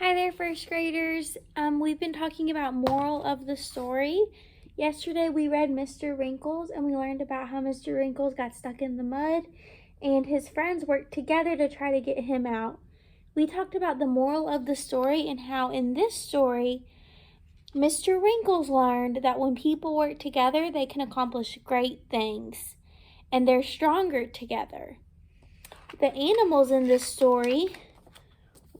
Hi there, first graders. We've been talking about moral of the story. Yesterday we read Mr. Wrinkles and we learned about how Mr. Wrinkles got stuck in the mud and his friends worked together to try to get him out. We talked about the moral of the story and how in this story, Mr. Wrinkles learned that when people work together, they can accomplish great things and they're stronger together. The animals in this story,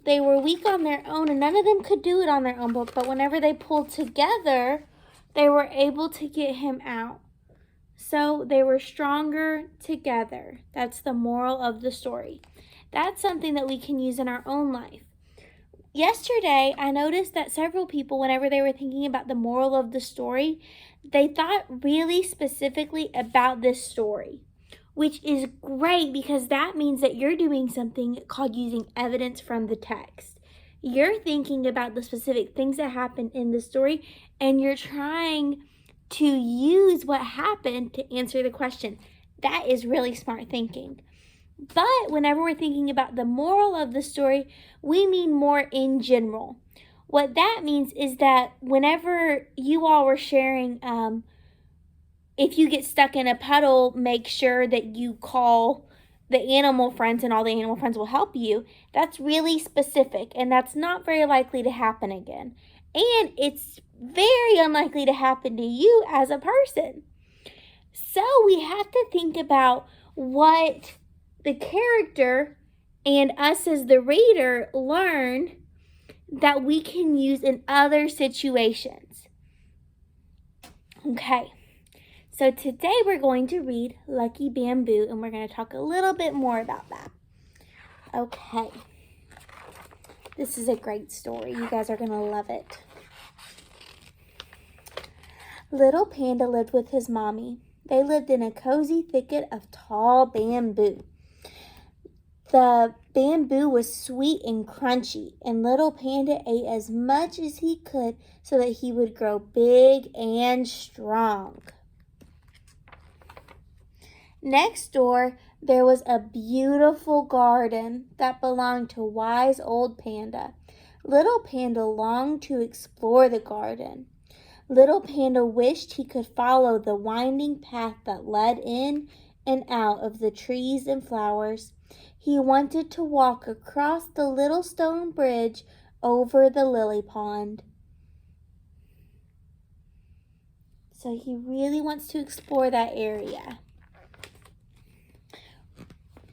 they were weak on their own and none of them could do it on their own, but whenever they pulled together, they were able to get him out. So they were stronger together. That's the moral of the story. That's something that we can use in our own life. Yesterday, I noticed that several people, whenever they were thinking about the moral of the story, they thought really specifically about this story, which is great because that means that you're doing something called using evidence from the text. You're thinking about the specific things that happened in the story and you're trying to use what happened to answer the question. That is really smart thinking. But whenever we're thinking about the moral of the story, we mean more in general. What that means is that whenever you all were sharing, if you get stuck in a puddle, make sure that you call the animal friends and all the animal friends will help you. That's really specific and that's not very likely to happen again. And it's very unlikely to happen to you as a person. So we have to think about what the character and us as the reader learn that we can use in other situations. Okay, so today we're going to read Lucky Bamboo and we're going to talk a little bit more about that. Okay, this is a great story. You guys are going to love it. Little Panda lived with his mommy. They lived in a cozy thicket of tall bamboo. The bamboo was sweet and crunchy, and Little Panda ate as much as he could so that he would grow big and strong. Next door, there was a beautiful garden that belonged to Wise Old Panda. Little Panda longed to explore the garden. Little Panda wished he could follow the winding path that led in and out of the trees and flowers. He wanted to walk across the little stone bridge over the lily pond. So he really wants to explore that area.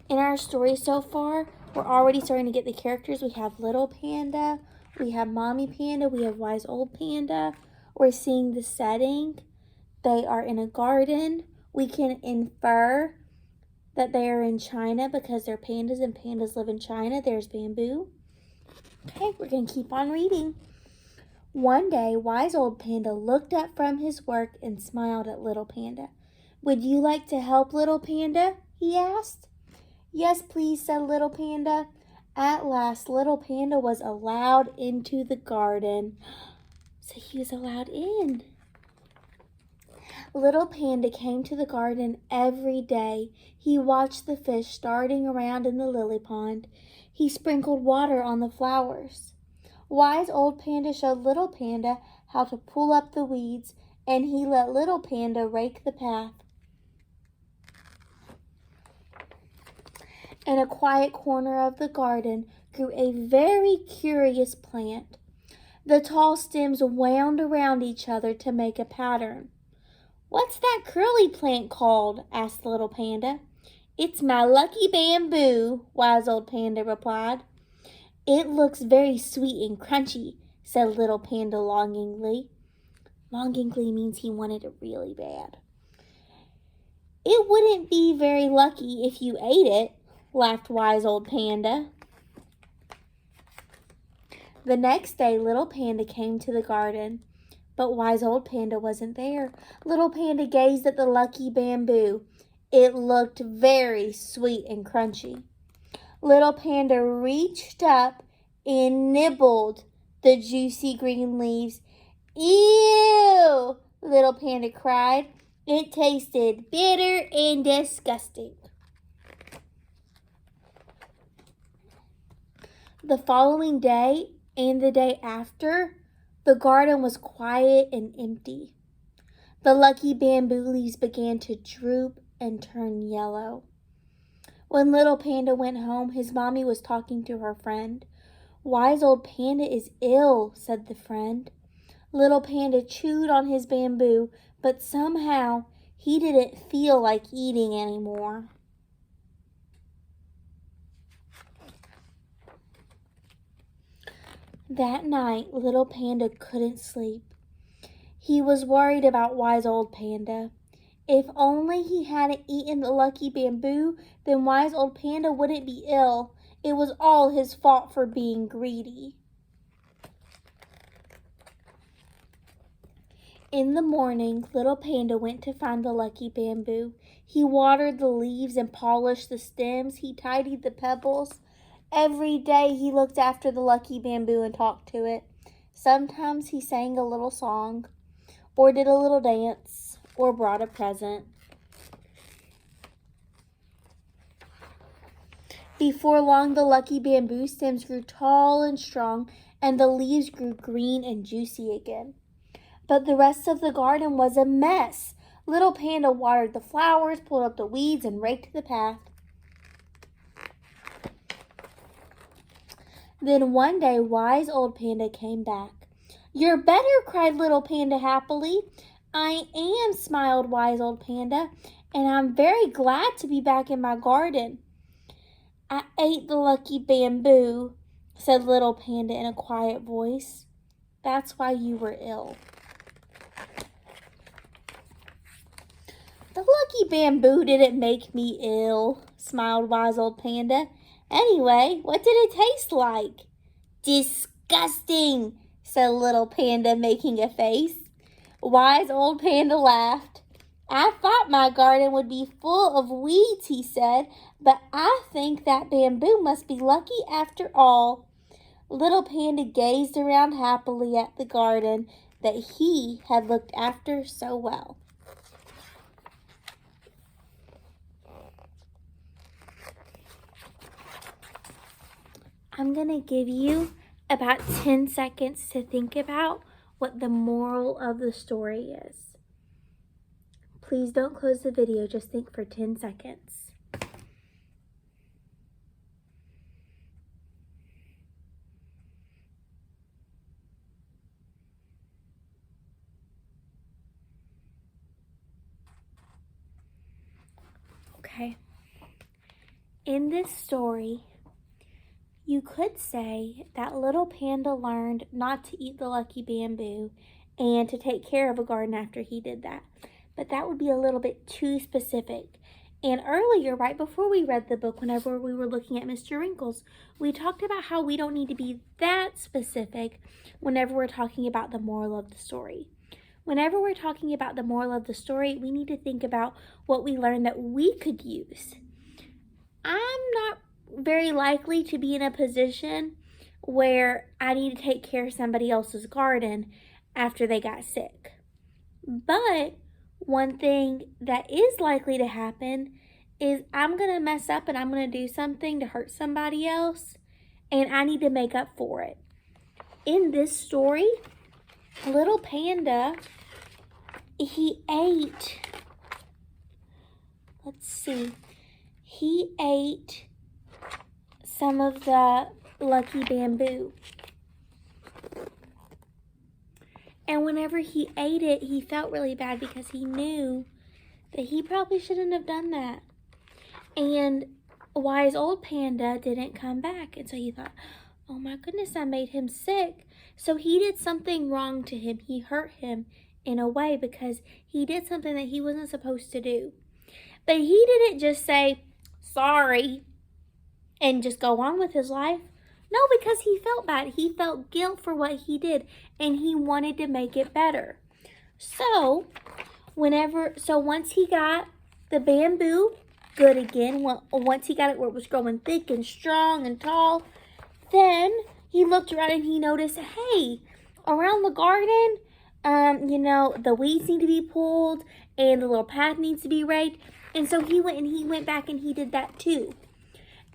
In our story so far, we're already starting to get the characters. We have Little Panda, we have Mommy Panda, we have Wise Old Panda. We're seeing the setting. They are in a garden. We can infer that they are in China because they're pandas and pandas live in China. There's bamboo. Okay, we're going to keep on reading. One day, Wise Old Panda looked up from his work and smiled at Little Panda. "Would you like to help, Little Panda?" he asked. "Yes, please," said Little Panda. At last, Little Panda was allowed into the garden. So he was allowed in. Little Panda came to the garden every day. He watched the fish darting around in the lily pond. He sprinkled water on the flowers. Wise Old Panda showed Little Panda how to pull up the weeds, and he let Little Panda rake the path. In a quiet corner of the garden grew a very curious plant. The tall stems wound around each other to make a pattern. "What's that curly plant called?" asked Little Panda. "It's my lucky bamboo," Wise Old Panda replied. "It looks very sweet and crunchy," said Little Panda longingly. Longingly means he wanted it really bad. "It wouldn't be very lucky if you ate it," laughed Wise Old Panda. The next day, Little Panda came to the garden, but Wise Old Panda wasn't there. Little Panda gazed at the lucky bamboo. It looked very sweet and crunchy. Little Panda reached up and nibbled the juicy green leaves. "Ew!" Little Panda cried. It tasted bitter and disgusting. The following day, And the day after, the garden was quiet and empty. The lucky bamboo leaves began to droop and turn yellow. When little Panda went home, his mommy was talking to her friend. "Wise old Panda is ill," said the friend. Little Panda chewed on his bamboo, but somehow he didn't feel like eating anymore. That night, little Panda couldn't sleep. He was worried about wise old Panda. If only he hadn't eaten the lucky bamboo, then wise old Panda wouldn't be ill. It was all his fault for being greedy. In the morning, little Panda went to find the lucky bamboo. He watered the leaves and polished the stems. He tidied the pebbles. Every day he looked after the lucky bamboo and talked to it. Sometimes he sang a little song, or did a little dance, or brought a present. Before long, the lucky bamboo stems grew tall and strong, and the leaves grew green and juicy again. But the rest of the garden was a mess. Little Panda watered the flowers, pulled up the weeds, and raked the path. Then one day, wise old Panda came back. "You're better," cried little Panda happily. "I am," smiled wise old Panda, "and I'm very glad to be back in my garden." "I ate the lucky bamboo," said little Panda in a quiet voice. "That's why you were ill." "The lucky bamboo didn't make me ill," smiled wise old Panda. "Anyway, what did it taste like?" "Disgusting," said little Panda, making a face. Wise old Panda laughed. "I thought my garden would be full of weeds," he said, "but I think that bamboo must be lucky after all." Little Panda gazed around happily at the garden that he had looked after so well. I'm going to give you about 10 seconds to think about what the moral of the story is. Please don't close the video, just think for 10 seconds. Okay. In this story, you could say that little Panda learned not to eat the lucky bamboo and to take care of a garden after he did that. But that would be a little bit too specific. And earlier, right before we read the book, whenever we were looking at Mr. Wrinkles, we talked about how we don't need to be that specific whenever we're talking about the moral of the story. Whenever we're talking about the moral of the story, we need to think about what we learned that we could use. I'm not very likely to be in a position where I need to take care of somebody else's garden after they got sick. But one thing that is likely to happen is I'm going to mess up and I'm going to do something to hurt somebody else, and I need to make up for it. In this story, little Panda, he ate some of the lucky bamboo. And whenever he ate it, he felt really bad because he knew that he probably shouldn't have done that. And wise old Panda didn't come back. And so he thought, "Oh my goodness, I made him sick." So he did something wrong to him. He hurt him in a way because he did something that he wasn't supposed to do. But he didn't just say, "Sorry," and just go on with his life. No, because he felt bad. He felt guilt for what he did, and he wanted to make it better. So once he got the bamboo good again, once he got it where it was growing thick and strong and tall, then he looked around and he noticed, hey, around the garden, the weeds need to be pulled and the little path needs to be raked. And so he went back and he did that too.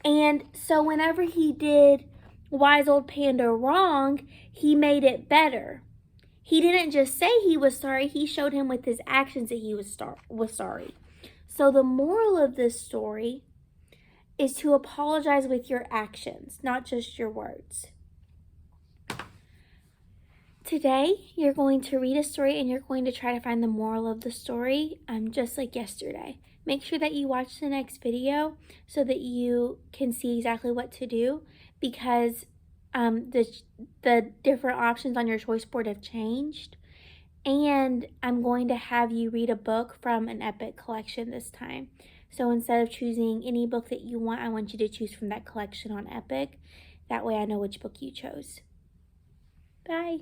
And so whenever he did Wise Old Panda wrong, he made it better. He didn't just say he was sorry, he showed him with his actions that he was sorry. So the moral of this story is to apologize with your actions, not just your words. Today, you're going to read a story and you're going to try to find the moral of the story, just like yesterday. Make sure that you watch the next video so that you can see exactly what to do, because the different options on your choice board have changed. And I'm going to have you read a book from an Epic collection this time. So instead of choosing any book that you want, I want you to choose from that collection on Epic. That way I know which book you chose. Bye.